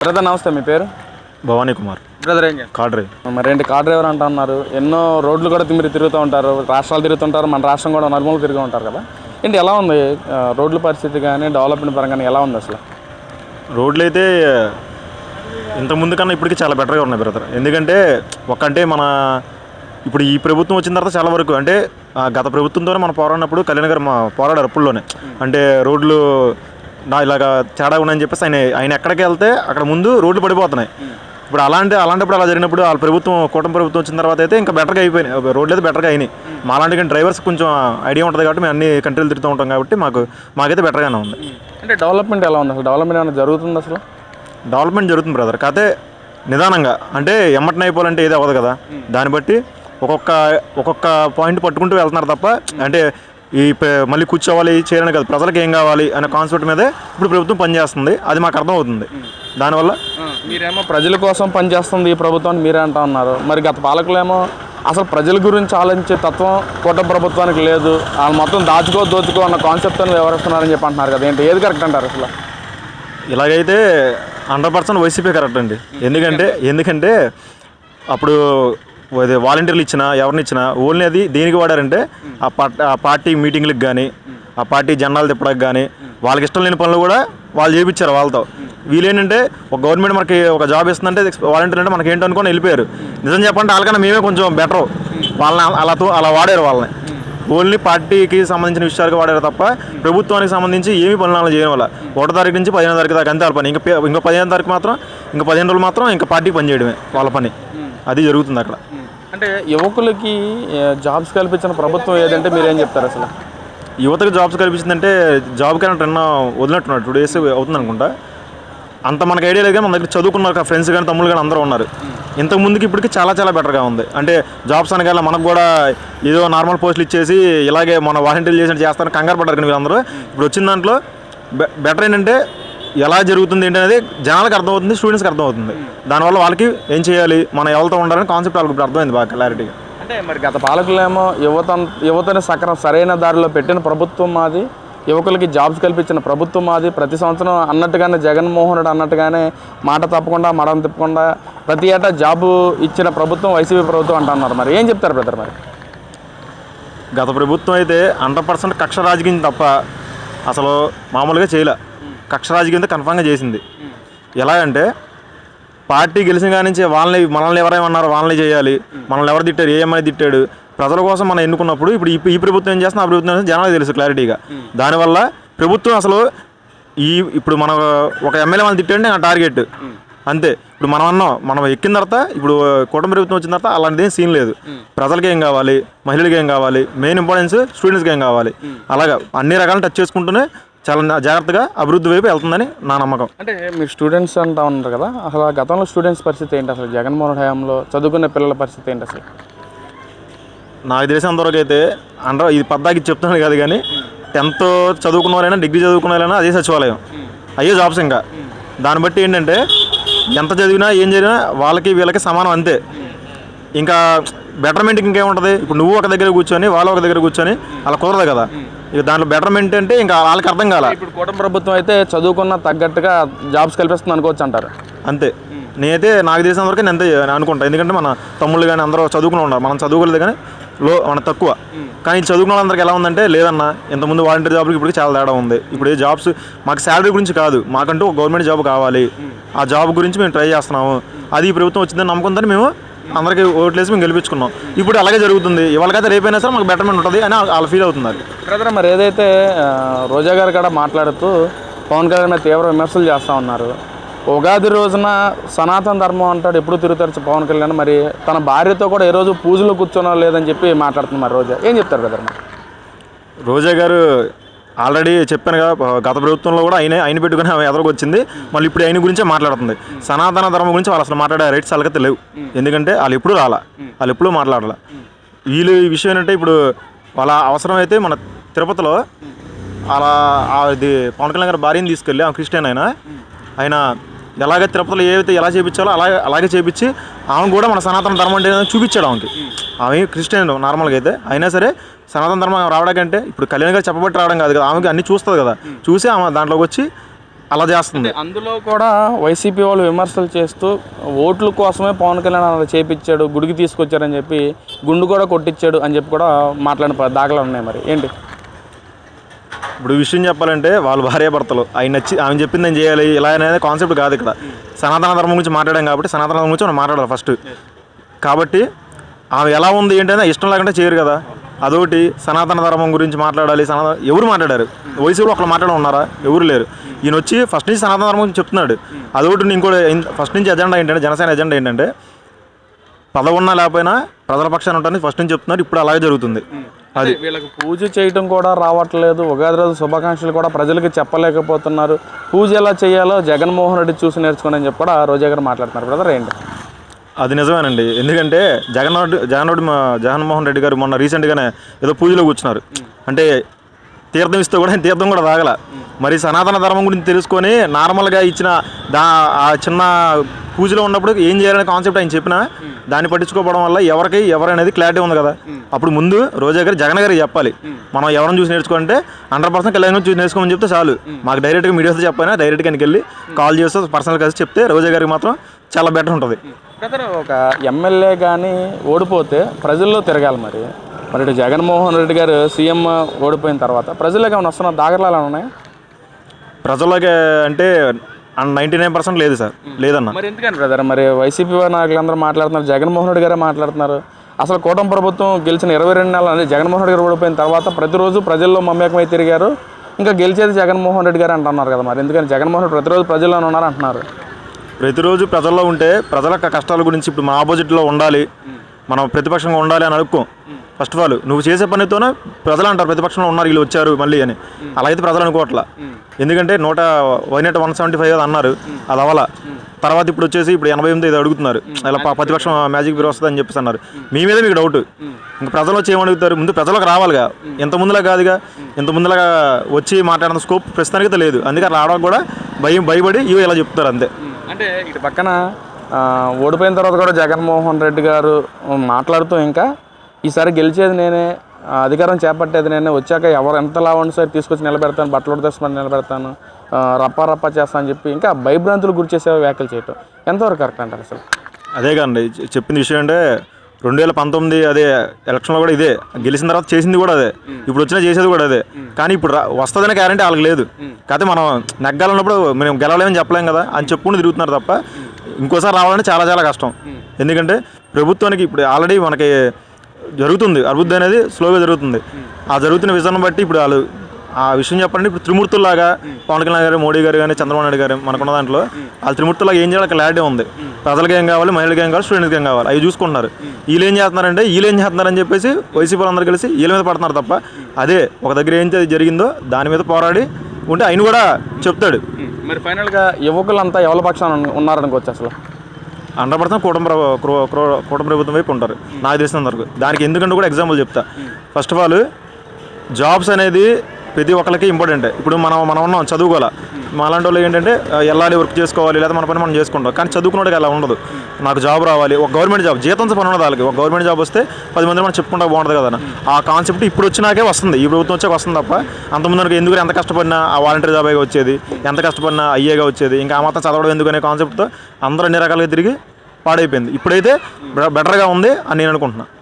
Brother నమస్తే, మీ పేరు? Bhavani Kumar. Brother ఏం కాడ్రే. మరేంటి కార్ డ్రైవర్ అంటున్నారు, ఎన్నో రోడ్లు కూడా తిరుగుతూ ఉంటారు, రాష్ట్రాలు తిరుగుతుంటారు, మన రాష్ట్రం కూడా నలుమూలలు తిరుగుతూ ఉంటారు కదా. ఏంటి ఎలా ఉంది రోడ్ల పరిస్థితి కానీ డెవలప్మెంట్ పరంగా ఎలా ఉంది అసలు? రోడ్లు అయితే ఇంతకుముందు కన్నా ఇప్పటికీ చాలా బెటర్గా ఉన్నాయి బ్రదర్. ఎందుకంటే అంటే మన ఇప్పుడు ఈ ప్రభుత్వం వచ్చిన తర్వాత చాలా వరకు అంటే గత ప్రభుత్వంతోనే మనం పోరాడినప్పుడు కళ్యాణ్ గారు పోరాడారు అప్పుల్లోనే. అంటే రోడ్లు ఇలాగా తేడా ఉన్నాయని చెప్పేసి ఆయన ఎక్కడికి వెళ్తే అక్కడ ముందు రోడ్లు పడిపోతున్నాయి. ఇప్పుడు అలాంటప్పుడు అలా జరిగినప్పుడు వాళ్ళ ప్రభుత్వం కూటమి ప్రభుత్వం వచ్చిన తర్వాత అయితే ఇంకా బెటర్గా అయిపోయినాయి, రోడ్లు అయితే బెటర్గా అయినాయి. మాలాంటి కానీ డ్రైవర్స్ కొంచెం ఐడియా ఉంటుంది కాబట్టి మేము అన్ని కంట్రీలు తిరుగుతూ ఉంటాం కాబట్టి మాకైతే బెటర్గానే ఉంది. అంటే డెవలప్మెంట్ ఎలా ఉంది అసలు? డెవలప్మెంట్ ఏమైనా జరుగుతుంది అసలు? డెవలప్మెంట్ జరుగుతుంది బ్రదర్, కాకపోతే నిదానంగా. అంటే ఎమ్మటిని అయిపోవాలంటే ఏది అవ్వదు కదా. దాన్ని బట్టి ఒక్కొక్క పాయింట్ పట్టుకుంటూ వెళ్తున్నారు తప్ప అంటే మళ్ళీ కూర్చోవాలి చేయాలని కాదు, ప్రజలకు ఏం కావాలి అనే కాన్సెప్ట్ మీదే ఇప్పుడు ప్రభుత్వం పనిచేస్తుంది. అది మాకు అర్థమవుతుంది. దానివల్ల మీరేమో ప్రజల కోసం పనిచేస్తుంది ఈ ప్రభుత్వాన్ని మీరే అంటా ఉన్నారు, మరి గత పాలకులేమో అసలు ప్రజల గురించి ఆలోచించే తత్వం కూటమి ప్రభుత్వానికి లేదు, వాళ్ళు మొత్తం దోచుకో అన్న కాన్సెప్ట్తో వ్యవహరిస్తున్నారని చెప్పి అంటున్నారు కదా. ఏంటి ఏది కరెక్ట్ అంటారు అసలు? ఇలాగైతే 100% వైసీపీ కరెక్ట్ అండి. ఎందుకంటే అప్పుడు వాలంటీర్లు ఇచ్చినా ఎవరిని ఇచ్చినా ఓన్లీ అది దేనికి వాడారంటే ఆ పార్టీ మీటింగ్లకు కానీ ఆ పార్టీ జెండాలు తిప్పడానికి కానీ వాళ్ళకి ఇష్టం లేని పనులు కూడా వాళ్ళు చేయించారు వాళ్ళతో. వీళ్ళేంటంటే ఒక గవర్నమెంట్ మనకి ఒక జాబ్ ఇస్తుందంటే వాలంటీర్ అంటే మనకి ఏంటో అనుకొని వెళ్ళిపోయారు. నిజం చెప్పంటే వాళ్ళకన్నా మేమే కొంచెం బెటర్. వాళ్ళని అలా వాడారు. వాళ్ళని ఓన్లీ పార్టీకి సంబంధించిన విషయాలకు వాడారు తప్ప ప్రభుత్వానికి సంబంధించి ఏమీ పనులు చేయడం వల్ల 1వ తారీఖు నుంచి 15వ తారీఖు దాకా అంతే వాళ్ళ పని. ఇంకా 15వ తారీఖు మాత్రం ఇంకా 15 రోజులు మాత్రం ఇంకా పార్టీకి పని చేయడమే వాళ్ళ పని. అది జరుగుతుంది అక్కడ. అంటే యువకులకి జాబ్స్ కల్పించిన ప్రభుత్వం ఏదంటే మీరేం చెప్తారు అసలు? యువతకు జాబ్స్ కల్పించిందంటే జాబ్ కన్నా వదిలినట్టున్నారు. 2 days అవుతుంది అనుకుంటా. అంత మనకు ఐడియా లేదు కానీ మన దగ్గర చదువుకున్నారు ఫ్రెండ్స్ కానీ తమ్ముళ్ళు కానీ అందరూ ఉన్నారు. ఇంతకు ముందుకి ఇప్పటికి చాలా చాలా బెటర్గా ఉంది. అంటే జాబ్స్ అనగా మనకు కూడా ఏదో నార్మల్ పోస్టులు ఇచ్చేసి ఇలాగే మన వాలంటీర్లు చేస్తారని కంగారు పడ్డారు. కానీ వీళ్ళందరూ ఇప్పుడు వచ్చిన దాంట్లో బెటర్ ఏంటంటే ఎలా జరుగుతుంది ఏంటనేది జనాలకు అర్థమవుతుంది, స్టూడెంట్స్కి అర్థమవుతుంది. దానివల్ల వాళ్ళకి ఏం చేయాలి, మనం ఎవరితో ఉండాలని కాన్సెప్ట్ వాళ్ళకి ఇప్పుడు అర్థమైంది బాగా క్లారిటీగా. అంటే మరి గత పాలకులేమో యువతని సరైన దారిలో పెట్టిన ప్రభుత్వం మాది, యువకులకి జాబ్స్ కల్పించిన ప్రభుత్వం మాది, ప్రతి సంవత్సరం అన్నట్టుగానే జగన్మోహన్ రెడ్డి అన్నట్టుగానే మాట తప్పకుండా మడం తిప్పకుండా ప్రతి ఏటా జాబు ఇచ్చిన ప్రభుత్వం వైసీపీ ప్రభుత్వం అంటున్నారు. మరి ఏం చెప్తారు బ్రదర్? మరి గత ప్రభుత్వం అయితే 100% కక్ష రాజకీయం తప్ప అసలు మామూలుగా చేయలే. కక్ష రాజకీయంతో కన్ఫామ్గా చేసింది. ఎలాగంటే పార్టీ గెలిచిన కాడి నుంచి మనల్ని ఎవరేమన్నారు వాళ్ళని చేయాలి, మనల్ని ఎవరు తిట్టారు, ఏమని తిట్టాడు, ప్రజల కోసం మనం ఎన్నుకున్నప్పుడు ఇప్పుడు ఈ ప్రభుత్వం ఏం చేస్తున్నా ఆ ప్రభుత్వం జనాలకు తెలుసు క్లారిటీగా. దానివల్ల ప్రభుత్వం అసలు ఇప్పుడు మన ఒక ఎమ్మెల్యే మనం తిట్టాడంటే ఆ టార్గెట్ అంతే. ఇప్పుడు మనం ఎక్కిన తర్వాత ఇప్పుడు కూటమి ప్రభుత్వం వచ్చిన తర్వాత అలాంటిది ఏం సీన్ లేదు. ప్రజలకి ఏం కావాలి, మహిళలకి ఏం కావాలి, మెయిన్ ఇంపార్టెన్స్ స్టూడెంట్స్కి ఏం కావాలి, అలాగా అన్ని రకాలను టచ్ చేసుకుంటూనే చాలా జాగ్రత్తగా అభివృద్ధి వైపు వెళ్తుందని నా నమ్మకం. అంటే మీరు స్టూడెంట్స్ అంటా ఉన్నారు కదా, అసలు గతంలో స్టూడెంట్స్ పరిస్థితి ఏంటి అసలు? జగన్మోహన్ హయాంలో చదువుకునే పిల్లల పరిస్థితి ఏంటి అసలు? నాకు తెలిసినంతవరకు అయితే ఇది పద్దాకి చెప్తున్నాను కాదు కానీ 10th చదువుకున్న వాళ్ళైనా డిగ్రీ చదువుకున్న వాళ్ళైనా అదే సచివాలయం, అయ్యే జాబ్స్. ఇంకా దాన్ని బట్టి ఏంటంటే ఎంత చదివినా ఏం చదివినా వాళ్ళకి వీళ్ళకి సమానం అంతే. ఇంకా బెటర్మెంట్కి ఇంకేముంటుంది? ఇప్పుడు నువ్వు ఒక దగ్గర కూర్చొని వాళ్ళు ఒక దగ్గర కూర్చొని అలా కుదరదు కదా. ఇక దాంట్లో బెటర్మెంట్ అంటే ఇంకా వాళ్ళకి అర్థం కాల. ఇప్పుడు కూటమి ప్రభుత్వం అయితే చదువుకున్న తగ్గట్టుగా జాబ్స్ కల్పిస్తుంది అనుకోవచ్చు అంటారు. అంతే. నేనైతే నాకు తెలిసిన వరకు నేను అంతే అనుకుంటా. ఎందుకంటే మన తమ్ముళ్ళు కానీ అందరూ చదువుకుని ఉన్నారు, మనం చదువుకోలేదు కానీ మన తక్కువ. కానీ చదువుకున్న వాళ్ళందరికీ ఎలా ఉందంటే లేదన్నా ఇంతకుముందు వాలంటీర్ జాబ్కి ఇప్పుడు చాలా తేడా ఉంది. ఇప్పుడు ఏ జాబ్స్ మాకు శాలరీ గురించి కాదు, మాకంటూ ఒక గవర్నమెంట్ జాబ్ కావాలి, ఆ జాబ్ గురించి మేము ట్రై చేస్తున్నాము. అది ఈ ప్రభుత్వం వచ్చిందని నమ్మకంతో మేము అందరికీ ఓట్లేసి మేము గెలిపించుకున్నాం. ఇప్పుడు అలాగే జరుగుతుంది. ఇవాళకైతే రేపైనా సరే మాకు బెటర్మెంట్ ఉంటుంది అని వాళ్ళు ఫీల్ అవుతున్నారు. బ్రదర్ మరి ఏదైతే రోజా గారు కూడా మాట్లాడుతూ పవన్ కళ్యాణ్ మీద తీవ్ర విమర్శలు చేస్తూ ఉన్నారు. ఉగాది రోజున సనాతన ధర్మం అంటాడు, ఎప్పుడు తిరుగుతారు పవన్ కళ్యాణ్, మరి తన భార్యతో కూడా ఏ రోజు పూజలు కూర్చోనో లేదని చెప్పి మాట్లాడుతున్నారు. రోజా ఏం చెప్తారు బ్రదర్? రోజా గారు ఆల్రెడీ చెప్పాను కదా, గత ప్రభుత్వంలో కూడా ఆయన పెట్టుకుని ఆమె ఎదురుకు వచ్చింది. మళ్ళీ ఇప్పుడు ఆయన గురించే మాట్లాడుతుంది. సనాతన ధర్మం గురించి వాళ్ళు అసలు మాట్లాడే రైట్స్ వాళ్ళకైతే లేవు. ఎందుకంటే వాళ్ళు ఎప్పుడూ వాళ్ళు ఎప్పుడూ మాట్లాడాల. వీళ్ళు ఈ విషయం ఏంటంటే ఇప్పుడు వాళ్ళ అవసరం అయితే మన తిరుపతిలో అలా అది పవన్ కళ్యాణ్ గారి భార్యని తీసుకెళ్ళి ఆమె క్రిస్టియన్ ఆయన ఎలాగ తిరుపతిలో ఏవైతే ఎలా చేయించాలో అలాగే చేయించి ఆమె కూడా మన సనాతన ధర్మం అంటే చూపించాడు. ఆమె క్రిస్టియన్ నార్మల్గా అయితే అయినా సరే సనాతన ధర్మం రావడానికంటే ఇప్పుడు కళ్యాణ్ గారు చెప్పబట్టి రావడం కాదు కదా, ఆమెకి అన్నీ చూస్తుంది కదా. చూసి ఆమె దాంట్లోకి వచ్చి అలా చేస్తుంది. అందులో కూడా వైసీపీ వాళ్ళు విమర్శలు చేస్తూ ఓట్ల కోసమే పవన్ కళ్యాణ్ అలా చేపించాడు, గుడికి తీసుకొచ్చారని చెప్పి గుండు కూడా కొట్టించాడు అని చెప్పి కూడా మాట్లాడిన దాఖలు ఉన్నాయి. మరి ఏంటి ఇప్పుడు విషయం చెప్పాలంటే వాళ్ళు భార్యాభర్తలు, ఆమె చెప్పింది నేను చేయాలి ఇలా అనేది కాన్సెప్ట్ కాదు. ఇక్కడ సనాతన ధర్మం గురించి మాట్లాడాం కాబట్టి సనాతన ధర్మం గురించి మనం మాట్లాడాలి ఫస్ట్. కాబట్టి ఆమె ఎలా ఉంది ఏంటంటే ఇష్టం లేకుండా చేయరు కదా. అదొకటి సనాతన ధర్మం గురించి మాట్లాడాలి. ఎవరు మాట్లాడారు? వయసులో ఒకళ్ళు మాట్లాడి ఉన్నారా? ఎవరు లేరు. ఈయన వచ్చి ఫస్ట్ నుంచి సనాతన ధర్మం గురించి చెప్తున్నాడు. అదొకటి ఇంకోటి ఫస్ట్ నుంచి ఎజెండా ఏంటంటే, జనసేన ఎజెండా ఏంటంటే పదవున్నా లేకపోయినా ప్రజల పక్షాన్ని ఉంటారని ఫస్ట్ నుంచి చెప్తున్నారు. ఇప్పుడు అలాగే జరుగుతుంది. అది వీళ్ళకి పూజ చేయడం కూడా రావట్లేదు. ఉగాది రోజు శుభాకాంక్షలు కూడా ప్రజలకి చెప్పలేకపోతున్నారు. పూజ ఎలా చేయాలో జగన్మోహన్ రెడ్డి చూసి నేర్చుకుని అని చెప్పి కూడా రోజా గారు మాట్లాడుతున్నారు. బ్రదర్ ఏంటి? అది నిజమేనండి. ఎందుకంటే జగన్మోహన్ రెడ్డి గారు మొన్న రీసెంట్గానే ఏదో పూజలో కూర్చున్నారు. అంటే తీర్థం ఇస్తే కూడా తీర్థం కూడా తాగల. మరి సనాతన ధర్మం గురించి తెలుసుకొని నార్మల్గా ఇచ్చిన ఆ చిన్న పూజలో ఉన్నప్పుడు ఏం చేయాలనే కాన్సెప్ట్ ఆయన చెప్పినా దాన్ని పట్టించుకోవడం వల్ల ఎవరనేది క్లారిటీ ఉంది కదా. అప్పుడు ముందు రోజా గారు జగన్ గారికి చెప్పాలి, మనం ఎవరిని చూసి నేర్చుకుంటే 100% కళ్యాణ్ చూసి నేర్చుకోమని చెప్తే చాలు. మాకు డైరెక్ట్గా మీడియాతో చెప్పైనా డైరెక్ట్గా వెళ్ళి కాల్ చేస్తూ పర్సనల్ కలిసి చెప్తే రోజా గారికి మాత్రం చాలా బెటర్ ఉంటుంది. ఒక ఎమ్మెల్యే కానీ ఓడిపోతే ప్రజల్లో తిరగాలి. మరి ఇటు జగన్మోహన్ రెడ్డి గారు సీఎం ఓడిపోయిన తర్వాత ప్రజలకు ఏమైనా వస్తున్న దాఖలాలు ఉన్నాయి? ప్రజలకి అంటే 99% లేదు సార్, లేదన్న. మరి ఎందుకని బ్రదర్? మరి వైసీపీ నాయకులందరూ మాట్లాడుతున్నారు, జగన్మోహన్ రెడ్డి గారే మాట్లాడుతున్నారు. అసలు కూటమి ప్రభుత్వం గెలిచిన 22 నెలలు అంటే జగన్మోహన్ రెడ్డి గారు ఓడిపోయిన తర్వాత ప్రతిరోజు ప్రజల్లో మమేకమై తిరిగారు. ఇంకా గెలిచేది జగన్మోహన్ రెడ్డి గారు అంటున్నారు కదా. మరి ఎందుకని జగన్మోహన్ రెడ్డి ప్రతిరోజు ప్రజల్లోనే ఉన్నారు అంటున్నారు? ప్రతిరోజు ప్రజల్లో ఉంటే ప్రజల కష్టాల గురించి ఇప్పుడు మా ఆపోజిట్లో ఉండాలి, మనం ప్రతిపక్షంగా ఉండాలి అని అనుకో. ఫస్ట్ ఆఫ్ ఆల్ నువ్వు చేసే పనితోనే ప్రజలు అంటారు ప్రతిపక్షంలో ఉన్నారు వీళ్ళు వచ్చారు మళ్ళీ అని. అలా అయితే ప్రజలు అనుకోవట్లా. ఎందుకంటే 175 అన్నారు, అది అవ్వాల. తర్వాత ఇప్పుడు వచ్చేసి ఇప్పుడు 88 ఇది అడుగుతున్నారు. ఇలా ప్రతిపక్షం మ్యాజిక్ బ్యూరో వస్తుంది అని చెప్పేసి అన్నారు. మీ మీద మీకు డౌట్. ఇంకా ప్రజలు వచ్చి ఏమడుగుతారు? ముందు ప్రజలకు రావాలిగా. ఇంత ముందులా కాదుగా. ఇంత ముందులాగా వచ్చి మాట్లాడిన స్కోప్ ప్రస్తుతానికి లేదు. అందుకే రావడానికి కూడా భయపడి ఇవి ఇలా చెప్తారు అంతే. అంటే ఇటు పక్కన ఓడిపోయిన తర్వాత కూడా జగన్మోహన్ రెడ్డి గారు మాట్లాడుతూ ఇంకా ఈసారి గెలిచేది నేనే, అధికారం చేపట్టేది నేనే, వచ్చాక ఎవరు ఎంతలా ఉండి సార్ తీసుకొచ్చి నిలబెడతాను, బట్టలు తెచ్చుకొని నిలబెడతాను, రప్పా చేస్తా అని చెప్పి ఇంకా భయభ్రాంతులు గురి చేసే వ్యాఖ్యలు చేయటం ఎంతవరకు కరెక్ట్ అంటారు అసలు? అదే కాదండి చెప్పింది విషయం. అంటే 2019 అదే ఎలక్షన్లో కూడా ఇదే, గెలిచిన తర్వాత చేసింది కూడా అదే, ఇప్పుడు వచ్చినా చేసేది కూడా అదే. కానీ ఇప్పుడు వస్తుందనే గ్యారంటీ వాళ్ళకి లేదు. కాకపోతే మనం నెగ్గాలన్నప్పుడు మేము గెలవలేమని చెప్పలేం కదా అని చెప్పుకుని తిరుగుతున్నారు తప్ప ఇంకోసారి రావాలంటే చాలా చాలా కష్టం. ఎందుకంటే ప్రభుత్వానికి ఇప్పుడు ఆల్రెడీ మనకి జరుగుతుంది అభివృద్ధి అనేది స్లోగా జరుగుతుంది. ఆ జరుగుతున్న విధానం బట్టి ఇప్పుడు వాళ్ళు ఆ విషయం చెప్పండి. ఇప్పుడు త్రిమూర్తుల్లాగా పవన్ కళ్యాణ్ గారు, మోడీ గారు కానీ చంద్రబాబు నాయుడు గారు మనకున్న దాంట్లో వాళ్ళు త్రిమూర్తులాగా ఏం చేయాలి క్లారిటీ ఉంది. ప్రజలకు ఏం కావాలి, మహిళలకు ఏం కావాలి, స్టూడెంట్స్కి ఏం కావాలి అవి చూసుకుంటున్నారు. వీళ్ళు ఏం చేస్తున్నారని చెప్పేసి వైసీపీ అందరూ కలిసి వీళ్ళ మీద పడుతున్నారు తప్ప అదే ఒక దగ్గర ఏం జరిగిందో దాని మీద పోరాడి ఉంటే ఆయన కూడా చెప్తాడు. మరి ఫైనల్గా యువకులంతా ఎవరి పక్షాన ఉన్నారనుకోవచ్చు అసలు? 100% కూటమి ప్రభుత్వం వైపు ఉంటారు నాకు తెలిసినంత వరకు. దానికి ఎందుకంటే కూడా ఎగ్జాంపుల్ చెప్తా. ఫస్ట్ ఆఫ్ ఆల్ జాబ్స్ అనేది ప్రతి ఒక్కరికి ఇంపార్టెంట్. ఇప్పుడు మనం ఉన్నాం చదువుకోవాలి. మాలాంటి వాళ్ళు ఏంటంటే వెళ్ళాలి, వర్క్ చేసుకోవాలి, లేదా మన పని మనం చేసుకుంటాం. కానీ చదువుకున్నట్టుగా అలా ఉండదు. నాకు జాబ్ రావాలి, ఒక గవర్నమెంట్ జాబ్ జీతంతో పని ఉన్నది వాళ్ళకి. ఒక గవర్నమెంట్ జాబ్ వస్తే 10 మంది మనం చెప్పుకుంటా బాగుంటుంది కదా. ఆ కాన్సెప్ట్ ఇప్పుడు వచ్చినాకే వస్తుంది, ఈ ప్రభుత్వం వచ్చాక వస్తుంది తప్ప అంతకుముందు ఎందుకు ఎంత కష్టపడినా ఆ వాలంటీర్ జాబ్ వచ్చేది, ఎంత కష్టపడినా అయ్యేగా వచ్చేది, ఇంకా ఆ మాత్రం చదవడం ఎందుకు అనే కాన్సెప్ట్తో అందరూ అన్ని రకాలుగా తిరిగి పాడైపోయింది. ఇప్పుడైతే బెటర్గా ఉంది అని నేను అనుకుంటున్నాను.